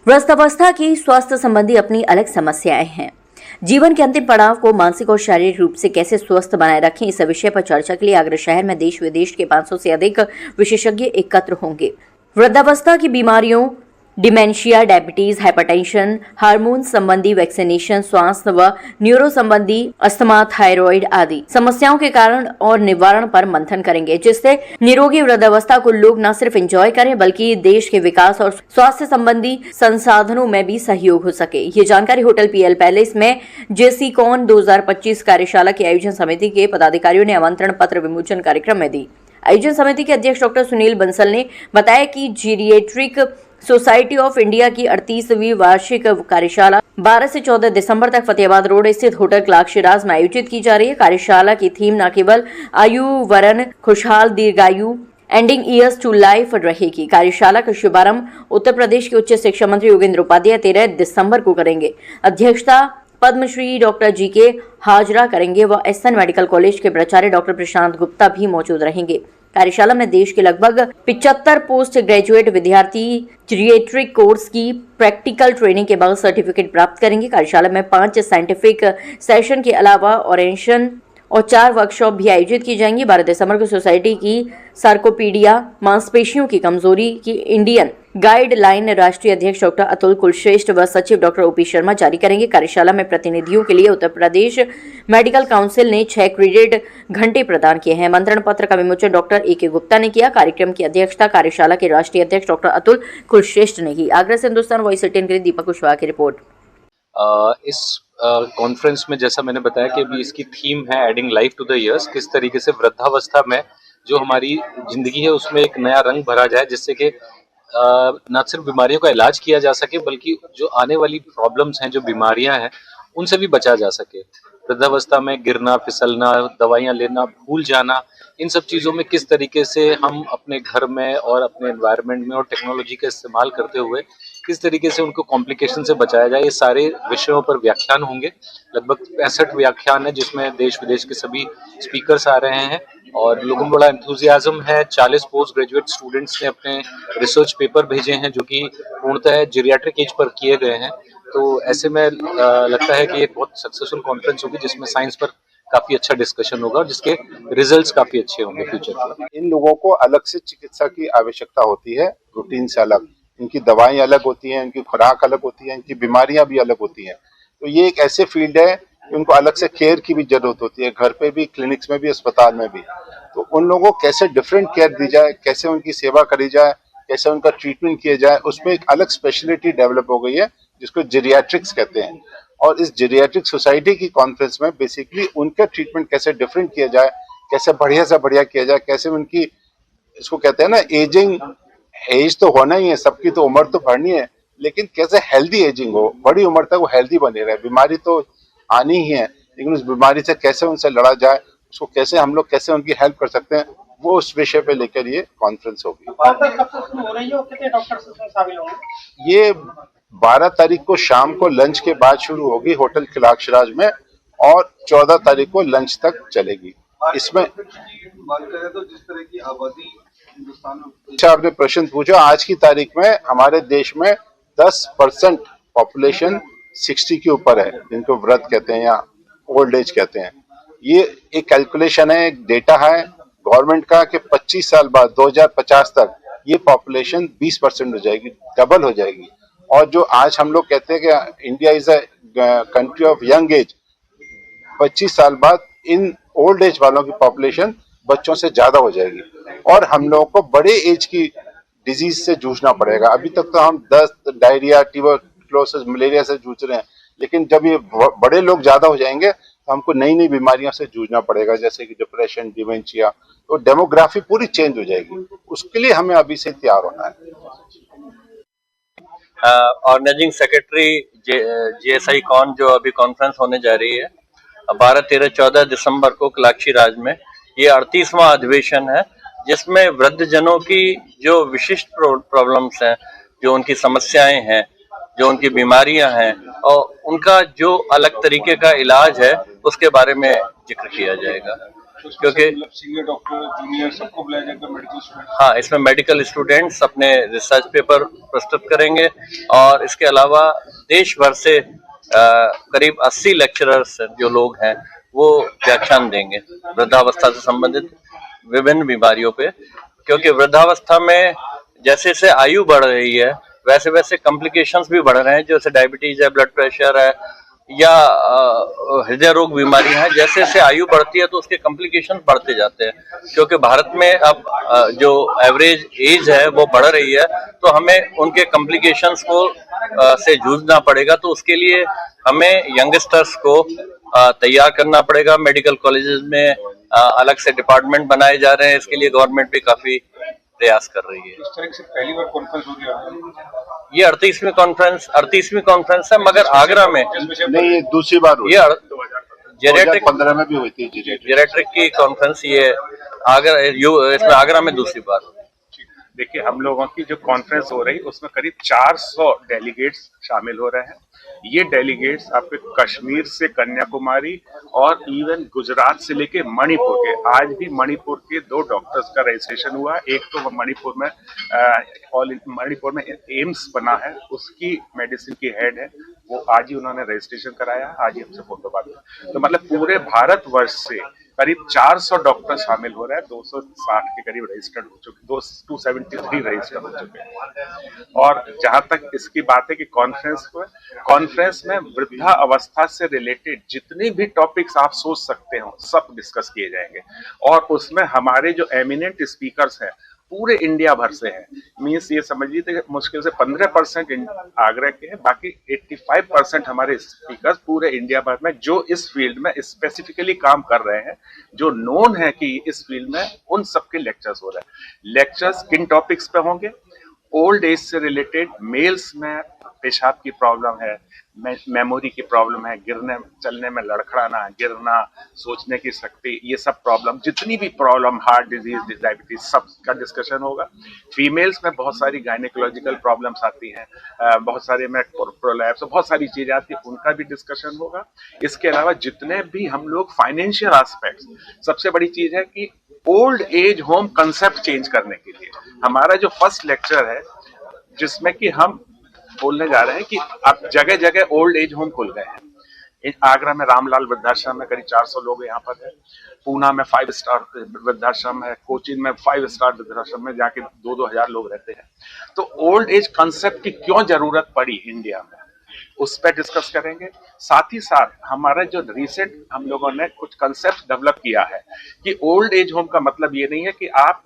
वृद्धावस्था की स्वास्थ्य संबंधी अपनी अलग समस्याएं हैं। जीवन के अंतिम पड़ाव को मानसिक और शारीरिक रूप से कैसे स्वस्थ बनाए रखें, इस विषय पर चर्चा के लिए आगरा शहर में देश विदेश के 500 से अधिक विशेषज्ञ एकत्र होंगे। वृद्धावस्था की बीमारियों, डिमेंशिया, डायबिटीज, हाइपरटेंशन, हार्मोन संबंधी वैक्सीनेशन, स्वास्थ्य व न्यूरो संबंधी अस्थमा, थायराइड आदि समस्याओं के कारण और निवारण पर मंथन करेंगे, जिससे निरोगी वृद्धावस्था को लोग न सिर्फ एंजॉय करें बल्कि देश के विकास और स्वास्थ्य संबंधी संसाधनों में भी सहयोग हो सके। ये जानकारी होटल पीएल पैलेस में जेसीकॉन 2025 कार्यशाला की आयोजन समिति के पदाधिकारियों ने आमंत्रण पत्र विमोचन कार्यक्रम में दी। आयोजन समिति के अध्यक्ष डॉक्टर सुनील बंसल ने बताया कि जीरिएट्रिक सोसाइटी ऑफ इंडिया की 38वीं वार्षिक कार्यशाला 12 से 14 दिसंबर तक फतेहाबाद रोड स्थित होटल क्लाक्षराज में आयोजित की जा रही है। कार्यशाला की थीम न केवल आयु वरण खुशहाल दीर्घायु एंडिंग ईयर्स टू लाइफ रहेगी। कार्यशाला का शुभारंभ उत्तर प्रदेश के उच्च शिक्षा मंत्री योगेंद्र उपाध्याय 13 दिसंबर को करेंगे। अध्यक्षता पद्मश्री डॉक्टर जीके हाजरा करेंगे व एसएन मेडिकल कॉलेज के प्राचार्य डॉक्टर प्रशांत गुप्ता भी मौजूद रहेंगे। कार्यशाला में देश के लगभग 75 पोस्ट ग्रेजुएट विद्यार्थी जीरिएट्रिक कोर्स की प्रैक्टिकल ट्रेनिंग के बाद सर्टिफिकेट प्राप्त करेंगे। कार्यशाला में 5 साइंटिफिक सेशन के अलावा ओरेशन और 4 वर्कशॉप भी आयोजित की जाएंगी। 12 दिसंबर को सोसाइटी की सार्कोपीडिया, मांसपेशियों की कमजोरी की इंडियन गाइडलाइन राष्ट्रीय अध्यक्ष डॉक्टर अतुल कुलश्रेष्ठ व सचिव डॉक्टर ओपी शर्मा जारी करेंगे। कार्यशाला में प्रतिनिधियों के लिए उत्तर प्रदेश मेडिकल काउंसिल ने 6 क्रेडिट घंटे प्रदान किए हैं। आमंत्रण पत्र का विमोचन डॉक्टर ए.के. गुप्ता ने किया। कार्यक्रम की अध्यक्षता कार्यशाला के राष्ट्रीय अध्यक्ष डॉक्टर अतुल कुलश्रेष्ठ ने की। आगरा से हिंदुस्तान वॉइस 18 के लिए दीपक कुशवाहा की रिपोर्ट। इस कॉन्फ्रेंस में जैसा मैंने बताया कि अभी इसकी थीम है adding life to the years, किस तरीके से वृद्धावस्था में जो हमारी जिंदगी है उसमें एक नया रंग भरा जाए, जिससे कि न सिर्फ बीमारियों का इलाज किया जा सके बल्कि जो आने वाली प्रॉब्लम्स हैं, जो बीमारियां हैं, उनसे भी बचा जा सके। वृद्धावस्था में गिरना, फिसलना, दवाइयां लेना, भूल जाना, इन सब चीज़ों में किस तरीके से हम अपने घर में और अपने एनवायरनमेंट में और टेक्नोलॉजी का इस्तेमाल करते हुए किस तरीके से उनको कॉम्प्लिकेशन से बचाया जाए, ये सारे विषयों पर व्याख्यान होंगे। लगभग 65 व्याख्यान है जिसमें देश विदेश के सभी स्पीकर्स आ रहे हैं और लोगों में बड़ा एंथुजियाज्म है। 40 पोस्ट ग्रेजुएट स्टूडेंट्स ने अपने रिसर्च पेपर भेजे हैं जो कि पूर्णतः जीरियाट्रिक एज पर किए गए हैं। तो ऐसे में लगता है कि एक बहुत सक्सेसफुल कॉन्फ्रेंस होगी जिसमें साइंस पर काफी अच्छा डिस्कशन होगा और जिसके रिजल्ट्स काफी अच्छे होंगे फ्यूचर में। इन लोगों को अलग से चिकित्सा की आवश्यकता होती है, रूटीन से अलग। इनकी दवाएं अलग होती हैं, इनकी खुराक अलग होती है, इनकी बीमारियां भी अलग होती हैं। तो ये एक ऐसे फील्ड है कि उनको अलग से केयर की भी जरूरत होती है, घर पे भी, क्लिनिक्स में भी, अस्पताल में भी। तो उन लोगों को कैसे डिफरेंट केयर दी जाए, कैसे उनकी सेवा करी जाए, कैसे उनका ट्रीटमेंट किया जाए, उसमें एक अलग स्पेशलिटी डेवलप हो गई है जिसको जीरियाट्रिक्स कहते हैं। और इस जीरियाट्रिक सोसाइटी की कॉन्फ्रेंस में बेसिकली उनका ट्रीटमेंट कैसे डिफरेंट किया जाए, कैसे बढ़िया से बढ़िया किया जाए, कैसे उनकी, इसको कहते हैं ना एजिंग, एज तो होना ही है, सबकी तो उम्र तो बढ़नी है, लेकिन कैसे हेल्दी एजिंग हो, बड़ी उम्र तक वो हेल्दी बने रहे। बीमारी तो आनी ही है, लेकिन उस बीमारी से कैसे उनसे लड़ा जाए, उसको कैसे हम लोग कैसे उनकी हेल्प कर सकते हैं, वो उस विषय पे लेकर ये कॉन्फ्रेंस होगी। ये 12 तारीख को शाम को लंच के बाद शुरू होगी होटल क्लाक्षराज में और 14 तारीख को लंच तक चलेगी। इसमें बात करें तो जिस तरह की आबादी हिंदुस्तान में, अच्छा आपने प्रश्न पूछा, आज की तारीख में हमारे देश में 10% पॉपुलेशन 60 के ऊपर है, जिनको वृद्ध कहते हैं या ओल्ड एज कहते हैं। ये एक कैलकुलेशन है, एक डेटा है गवर्नमेंट का कि 25 साल बाद 2050 तक ये पॉपुलेशन 20% हो जाएगी, डबल हो जाएगी। और जो आज हम लोग कहते हैं कि India is a country of young age, 25 साल बाद इन ओल्ड एज वालों की पॉपुलेशन बच्चों से ज्यादा हो जाएगी और हम लोगों को बड़े एज की डिजीज से जूझना पड़ेगा। अभी तक तो हम दस्त, डायरिया, ट्यूबरक्लोसिस, मलेरिया से जूझ रहे हैं, लेकिन जब ये बड़े लोग ज्यादा हो जाएंगे तो हमको नई नई बीमारियों से जूझना पड़ेगा, जैसे कि डिप्रेशन, डिमेंशिया। तो डेमोग्राफी पूरी चेंज हो जाएगी, उसके लिए हमें अभी से तैयार होना है। ऑर्गेनाइजिंग सेक्रेटरी जेसीकॉन जो अभी कॉन्फ्रेंस होने जा रही है 12, 13, 14 दिसंबर को क्लाक्षराज में, ये 38वां अधिवेशन है जिसमें वृद्धजनों की जो विशिष्ट प्रॉब्लम्स हैं, जो उनकी समस्याएं हैं, जो उनकी बीमारियां हैं और उनका जो अलग तरीके का इलाज है उसके बारे में जिक्र किया जाएगा। क्योंकि सीनियर डॉक्टर, जूनियर सबको बुलाया जाएगा, मेडिकल स्टूडेंट। हाँ, इसमें मेडिकल स्टूडेंट्स अपने रिसर्च पेपर प्रस्तुत करेंगे और इसके अलावा देश भर से करीब 80 लेक्चरर्स जो लोग हैं वो व्याख्यान देंगे वृद्धावस्था से संबंधित विभिन्न बीमारियों पे, क्योंकि वृद्धावस्था में जैसे जैसे आयु बढ़ रही है वैसे वैसे कॉम्प्लिकेशंस भी बढ़ रहे हैं, जैसे डायबिटीज है, ब्लड प्रेशर है या हृदय रोग बीमारियां हैं। जैसे जैसे आयु बढ़ती है तो उसके कॉम्प्लिकेशंस बढ़ते जाते हैं, क्योंकि भारत में अब जो एवरेज एज है वो बढ़ रही है, तो हमें उनके कॉम्प्लिकेशंस को से जूझना पड़ेगा। तो उसके लिए हमें यंगस्टर्स को तैयार करना पड़ेगा। मेडिकल कॉलेजेस में अलग से डिपार्टमेंट बनाए जा रहे हैं, इसके लिए गवर्नमेंट भी काफी प्रयास कर रही है। इस तरह से पहली बार कॉन्फ्रेंस हो गया, ये 38वीं कॉन्फ्रेंस है, मगर आगरा में नहीं, ये दूसरी बार हुई। ये 2015 में भी हुई थी जेरेट्रिक की कॉन्फ्रेंस, ये आगरा इसमें आगरा में दूसरी बार। देखिए, हम लोगों की जो कॉन्फ्रेंस हो रही उसमें करीब 400 डेलीगेट्स शामिल हो रहे हैं। ये डेलीगेट्स आपके कश्मीर से कन्याकुमारी और इवन गुजरात से लेके मणिपुर के, आज भी मणिपुर के 2 डॉक्टर्स का रजिस्ट्रेशन हुआ। एक तो मणिपुर में एम्स बना है, उसकी मेडिसिन की हेड है, वो आज ही उन्होंने रजिस्ट्रेशन कराया, आज ही हमसे फोटो बात हुई। तो मतलब पूरे भारतवर्ष से करीब 400 डॉक्टर शामिल हो रहे हैं, 260 के करीब रजिस्टर्ड हो चुके, 273 रजिस्टर्ड हो चुके हैं। और जहां तक इसकी बात है कि कॉन्फ्रेंस में वृद्धा अवस्था से रिलेटेड जितने भी टॉपिक्स आप सोच सकते हो सब डिस्कस किए जाएंगे। और उसमें हमारे जो एमिनेंट स्पीकर्स हैं पूरे इंडिया भर से है। मीन्स ये समझ लीजिए मुश्किल से 15% आगरा के हैं, बाकी 85% हमारे स्पीकर्स पूरे इंडिया भर में जो इस फील्ड में स्पेसिफिकली काम कर रहे हैं, जो नोन है कि इस फील्ड में, उन सबके लेक्चर्स हो रहे हैं। लेक्चर्स किन टॉपिक्स पे होंगे? ओल्ड एज से रिलेटेड, मेल्स में पेशाब की प्रॉब्लम है, मेमोरी की प्रॉब्लम है, गिरने चलने में लड़खड़ाना, गिरना, सोचने की शक्ति, ये सब प्रॉब्लम, जितनी भी प्रॉब्लम, हार्ट डिजीज, डायबिटीज, सब का डिस्कशन होगा। फीमेल्स में बहुत सारी गायनेकोलॉजिकल प्रॉब्लम्स आती हैं, बहुत सारे में प्रोलैप्स, बहुत सारी चीजें आती हैं, उनका भी डिस्कशन होगा। इसके अलावा जितने भी हम लोग फाइनेंशियल एस्पेक्ट्स, सबसे बड़ी चीज है कि old age home concept change करने के लिए हमारा जो फर्स्ट लेक्चर है, जिसमें कि हम बोलने जा रहे हैं कि अब जगह जगह ओल्ड एज होम खुल गए हैं। आगरा में रामलाल वृद्धाश्रम में करीब 400 लोग यहाँ पर है, पूना में 5 स्टार वृद्धाश्रम है, कोचीन में 5 स्टार वृद्धाश्रम में जाके 2-2 हजार लोग रहते हैं। तो ओल्ड एज कंसेप्ट की क्यों जरूरत पड़ी इंडिया में, उस पर डिस्कस करेंगे। साथ ही साथ हमारा जो रिसेंट हम लोगों ने कुछ कंसेप्ट डेवलप किया है कि ओल्ड एज होम का मतलब ये नहीं है कि आप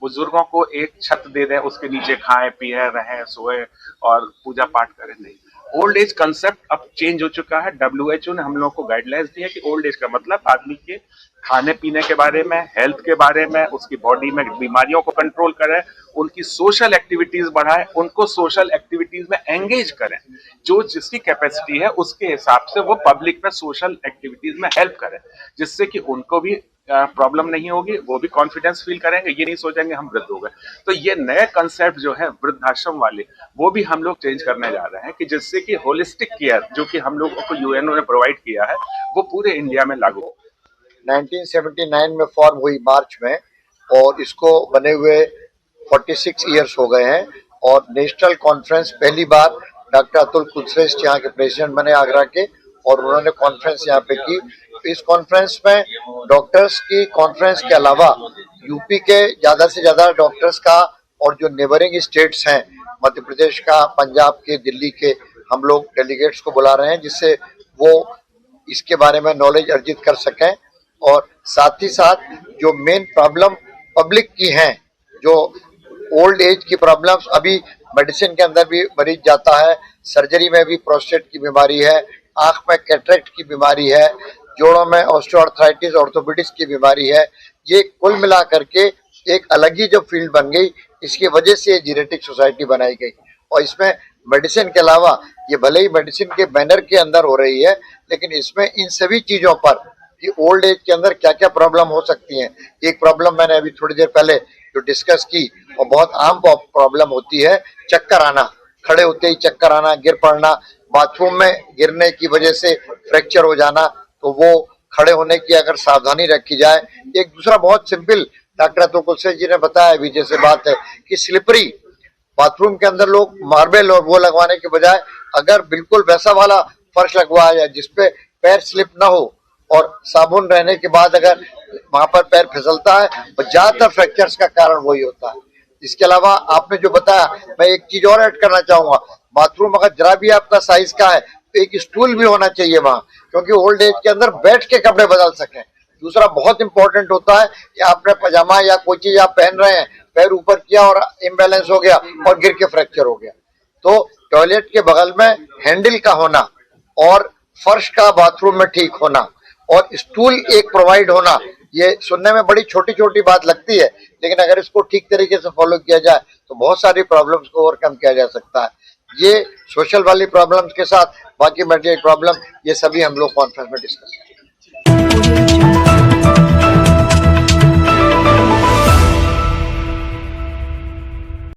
बुजुर्गों को एक छत दे दें, उसके नीचे खाएं पिए रहें सोए और पूजा पाठ करें, नहीं। ओल्ड एज कंसेप्ट अब चेंज हो चुका है। WHO ने हम लोगों को गाइडलाइंस दी है कि ओल्ड एज का मतलब आदमी के खाने पीने के बारे में, हेल्थ के बारे में, उसकी बॉडी में बीमारियों को कंट्रोल करें, उनकी सोशल एक्टिविटीज बढ़ाएं, उनको सोशल एक्टिविटीज में एंगेज करें, जो जिसकी कैपेसिटी है उसके हिसाब से वो पब्लिक में सोशल एक्टिविटीज में हेल्प करें, जिससे कि उनको भी प्रॉब्लम नहीं होगी, वो भी कॉन्फिडेंस फील करेंगे, ये नहीं सोचेंगे हम वृद्ध हो गए। तो ये नए कंसेप्ट जो है वृद्धाश्रम वाले, वो भी हम लोग चेंज करने जा रहे हैं कि जिससे कि होलिस्टिक केयर जो कि हम लोगों को यूएनओ ने प्रोवाइड किया है वो पूरे इंडिया में लागू हो। 1979 में फॉर्म हुई मार्च में, और इसको बने हुए 46 ईयर्स हो गए हैं। और नेशनल कॉन्फ्रेंस पहली बार डॉक्टर अतुल कुलश्रेष्ठ यहाँ के प्रेसिडेंट बने आगरा के, और उन्होंने कॉन्फ्रेंस यहाँ पे की। इस कॉन्फ्रेंस में डॉक्टर्स की कॉन्फ्रेंस के अलावा यूपी के ज्यादा से ज्यादा डॉक्टर्स का, और जो नेबरिंग स्टेट्स हैं मध्य प्रदेश का, पंजाब के, दिल्ली के, हम लोग डेलीगेट्स को बुला रहे हैं, जिससे वो इसके बारे में नॉलेज अर्जित कर सकें। और साथ ही साथ जो मेन प्रॉब्लम पब्लिक की हैं, जो ओल्ड एज की प्रॉब्लम्स, अभी मेडिसिन के अंदर भी मरीज जाता है, सर्जरी में भी प्रोस्टेट की बीमारी है, आंख में कैटरेक्ट की बीमारी है, जोड़ों में ऑस्टियोआर्थराइटिस, ऑर्थोपेडिक्स की बीमारी है। ये कुल मिला करके एक अलग ही जो फील्ड बन गई, इसकी वजह से ये जेनेटिक सोसाइटी बनाई गई। और इसमें मेडिसिन के अलावा, ये भले ही मेडिसिन के बैनर के अंदर हो रही है, लेकिन इसमें इन सभी चीजों पर कि ओल्ड एज के अंदर क्या क्या प्रॉब्लम हो सकती हैं। एक प्रॉब्लम मैंने अभी थोड़ी देर पहले जो डिस्कस की, और बहुत आम प्रॉब्लम होती है, चक्कर आना, खड़े होते ही चक्कर आना, गिर पड़ना, बाथरूम में गिरने की वजह से फ्रैक्चर हो जाना, तो वो खड़े होने की अगर सावधानी रखी जाए। एक दूसरा बहुत सिंपल डॉक्टर अतुल कुलश्रेष्ठ जी ने बताया अभी जैसे बात है कि स्लिपरी बाथरूम के अंदर लोग मार्बल और वो लगवाने के बजाय अगर बिल्कुल वैसा वाला फर्श लगवाया जाए जिसपे पैर स्लिप ना हो और साबुन रहने के बाद अगर वहां पर पैर फिसलता है और ज्यादातर फ्रैक्चर्स का कारण वही होता है। इसके अलावा आपने जो बताया, मैं एक चीज और ऐड करना चाहूंगा, बाथरूम अगर जरा भी आपका साइज का है तो एक स्टूल भी होना चाहिए वहां, क्योंकि ओल्ड एज के अंदर बैठ के कपड़े बदल सकें। दूसरा बहुत इंपॉर्टेंट होता है कि आपने पजामा या कोई चीज आप पहन रहे हैं, पैर ऊपर किया और इम्बैलेंस हो गया और गिर के फ्रैक्चर हो गया, तो टॉयलेट के बगल में हैंडल का होना और फर्श का बाथरूम में ठीक होना और स्टूल एक प्रोवाइड होना, ये सुनने में बड़ी छोटी छोटी बात लगती है, लेकिन अगर इसको ठीक तरीके से फॉलो किया जाए तो बहुत सारी प्रॉब्लम्स को ओवरकम किया जा सकता है। ये सोशल वाली प्रॉब्लम्स के साथ बाकी मेडिकल प्रॉब्लम, ये सभी हम लोग कॉन्फ्रेंस में डिस्कस करें।